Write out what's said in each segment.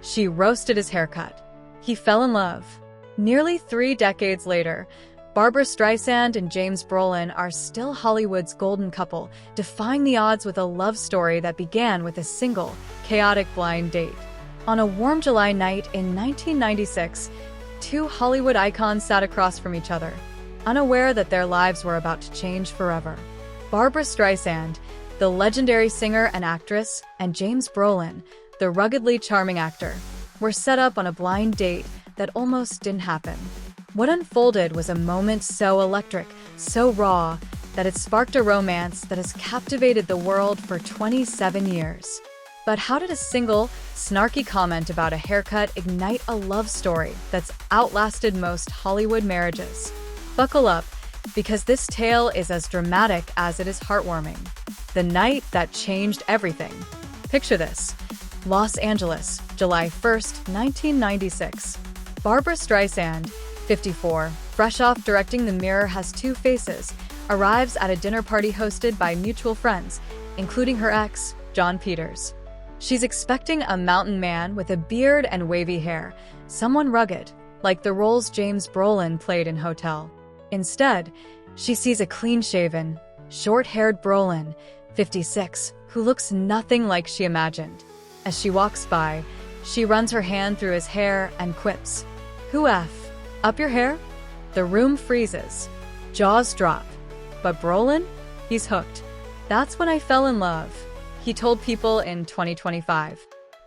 She roasted his haircut. He fell in love. Nearly 3 decades later, Barbra Streisand and James Brolin are still Hollywood's golden couple, defying the odds with a love story that began with a single, chaotic blind date. On a warm July night in 1996, two Hollywood icons sat across from each other, unaware that their lives were about to change forever. Barbra Streisand, the legendary singer and actress, and James Brolin, the ruggedly charming actor, were set up on a blind date that almost didn't happen. What unfolded was a moment so electric, so raw, that it sparked a romance that has captivated the world for 27 years. But how did a single, snarky comment about a haircut ignite a love story that's outlasted most Hollywood marriages? Buckle up, because this tale is as dramatic as it is heartwarming. The night that changed everything. Picture this. Los Angeles, July 1st, 1996. Barbra Streisand, 54, fresh off directing The Mirror Has Two Faces, arrives at a dinner party hosted by mutual friends, including her ex, John Peters. She's expecting a mountain man with a beard and wavy hair, someone rugged, like the roles James Brolin played in Hotel. Instead, she sees a clean-shaven, short-haired Brolin, 56, who looks nothing like she imagined. As she walks by, she runs her hand through his hair and quips, "Who F? Up your hair?" The room freezes. Jaws drop. But Brolin? He's hooked. "That's when I fell in love," he told People in 2025.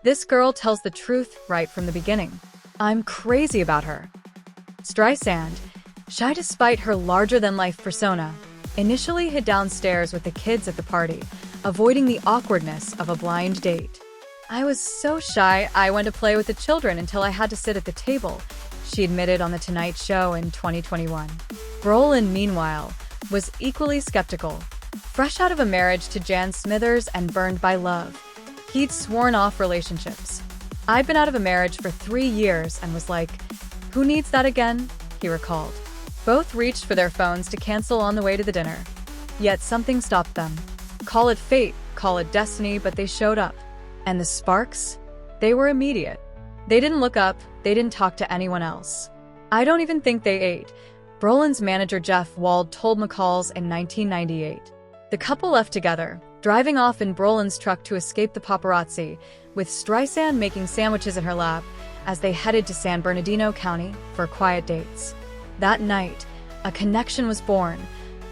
"This girl tells the truth right from the beginning. I'm crazy about her." Streisand, shy despite her larger-than-life persona, initially hid downstairs with the kids at the party, avoiding the awkwardness of a blind date. "I was so shy I went to play with the children until I had to sit at the table," she admitted on The Tonight Show in 2021. Brolin, meanwhile, was equally skeptical. Fresh out of a marriage to Jan Smithers and burned by love, he'd sworn off relationships. "I'd been out of a marriage for 3 years and was like, who needs that again?" he recalled. Both reached for their phones to cancel on the way to the dinner. Yet something stopped them. Call it fate, call it destiny, but they showed up. And the sparks? They were immediate. They didn't look up, they didn't talk to anyone else. "I don't even think they ate," Brolin's manager Jeff Wald told McCall's in 1998. The couple left together, driving off in Brolin's truck to escape the paparazzi, with Streisand making sandwiches in her lap as they headed to San Bernardino County for quiet dates. That night, a connection was born,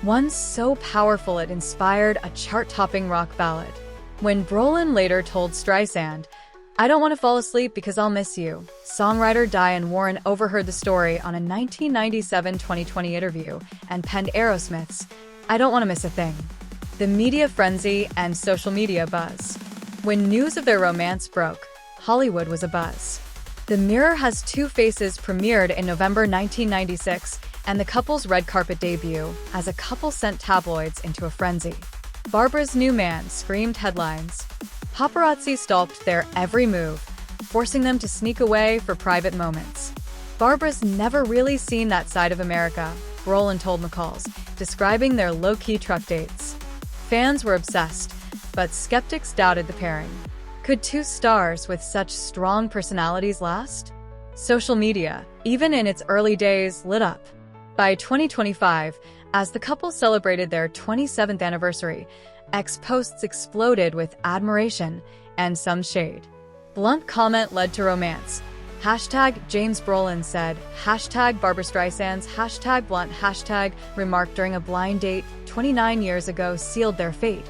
one so powerful it inspired a chart-topping rock ballad. When Brolin later told Streisand, "I don't want to fall asleep because I'll miss you," songwriter Diane Warren overheard the story on a 1997-2020 interview and penned Aerosmith's "I Don't Want to Miss a Thing." The media frenzy and social media buzz. When news of their romance broke, Hollywood was abuzz. The Mirror Has Two Faces premiered in November 1996, and the couple's red carpet debut as a couple sent tabloids into a frenzy. Barbra's new man screamed headlines. Paparazzi stalked their every move, forcing them to sneak away for private moments. "Barbra's never really seen that side of America," Brolin told McCall's, describing their low-key truck dates. Fans were obsessed, but skeptics doubted the pairing. Could two stars with such strong personalities last? Social media, even in its early days, lit up. By 2025, as the couple celebrated their 27th anniversary, X posts exploded with admiration and some shade. Blunt comment led to romance. Hashtag James Brolin said, hashtag Barbra Streisand's hashtag blunt hashtag remark during a blind date 29 years ago sealed their fate,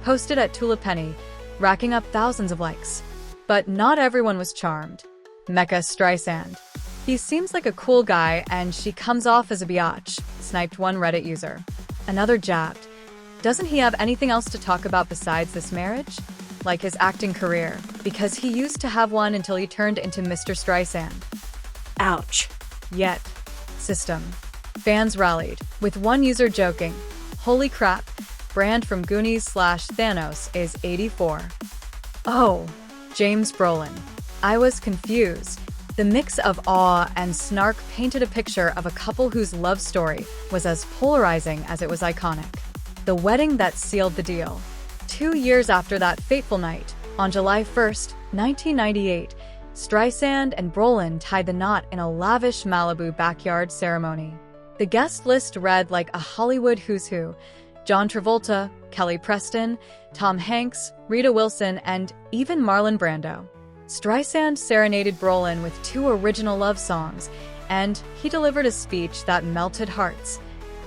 posted at Tulipenny, racking up thousands of likes. But not everyone was charmed. Mecca Streisand. "He seems like a cool guy and she comes off as a biatch," sniped one Reddit user. Another jabbed, "Doesn't he have anything else to talk about besides this marriage? Like his acting career, because he used to have one until he turned into Mr. Streisand." Ouch. Yet. System. Fans rallied, with one user joking, "Holy crap, Brand from Goonies/Thanos is 84. Oh, James Brolin. I was confused." The mix of awe and snark painted a picture of a couple whose love story was as polarizing as it was iconic. The wedding that sealed the deal. 2 years after that fateful night, on July 1st, 1998, Streisand and Brolin tied the knot in a lavish Malibu backyard ceremony. The guest list read like a Hollywood who's who: John Travolta, Kelly Preston, Tom Hanks, Rita Wilson, and even Marlon Brando. Streisand serenaded Brolin with 2 original love songs, and he delivered a speech that melted hearts.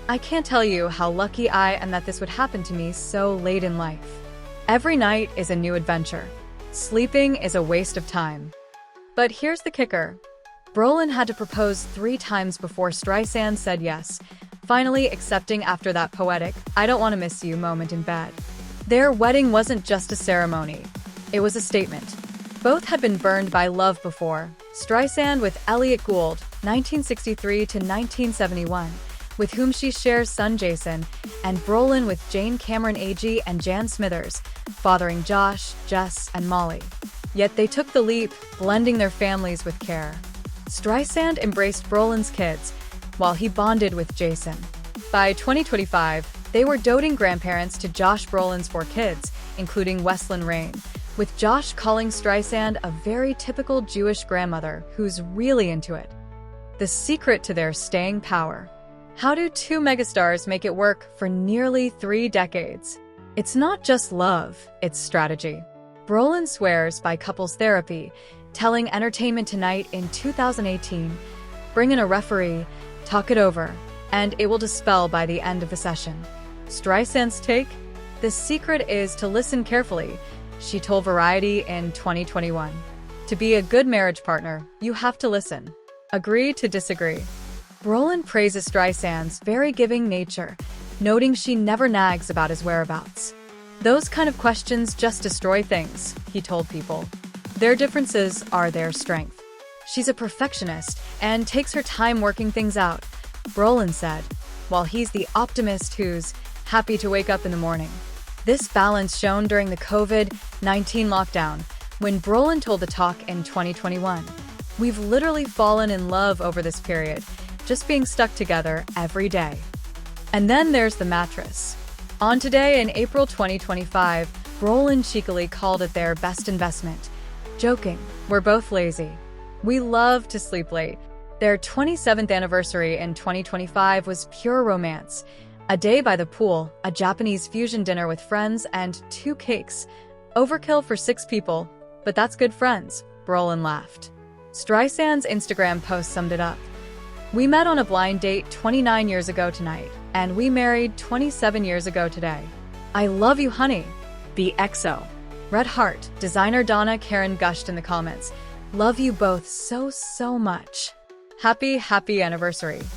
"I can't tell you how lucky I am that this would happen to me so late in life. Every night is a new adventure. Sleeping is a waste of time." But here's the kicker. Brolin had to propose 3 times before Streisand said yes, finally accepting after that poetic "I don't want to miss you" moment in bed. Their wedding wasn't just a ceremony. It was a statement. Both had been burned by love before. Streisand with Elliot Gould, 1963 to 1971, with whom she shares son Jason, and Brolin with Jane Cameron Agee and Jan Smithers, fathering Josh, Jess, and Molly. Yet they took the leap, blending their families with care. Streisand embraced Brolin's kids, while he bonded with Jason. By 2025, they were doting grandparents to Josh Brolin's 4 kids, including Weslyn Rain, with Josh calling Streisand a very typical Jewish grandmother who's really into it. The secret to their staying power. How do 2 megastars make it work for nearly 3 decades? It's not just love, it's strategy. Brolin swears by couples therapy, telling Entertainment Tonight in 2018, "Bring in a referee, talk it over, and it will dispel by the end of the session." Streisand's take? "The secret is to listen carefully," she told Variety in 2021. "To be a good marriage partner, you have to listen. Agree to disagree." Brolin praises Streisand's very giving nature, noting she never nags about his whereabouts. "Those kind of questions just destroy things," he told People. "Their differences are their strength. She's a perfectionist and takes her time working things out," Brolin said, while he's the optimist who's happy to wake up in the morning. This balance shone during the COVID-19 lockdown, when Brolin told The Talk in 2021, "We've literally fallen in love over this period, just being stuck together every day." And then there's the mattress. On Today in April 2025, Brolin cheekily called it their best investment, joking, "We're both lazy. We love to sleep late." Their 27th anniversary in 2025 was pure romance. A day by the pool, a Japanese fusion dinner with friends, and 2 cakes. Overkill for 6 people, but that's good friends, Brolin laughed. Streisand's Instagram post summed it up. "We met on a blind date 29 years ago tonight, and we married 27 years ago today. I love you, honey. BXO." Red Heart designer Donna Karen gushed in the comments, "Love you both so much. Happy anniversary."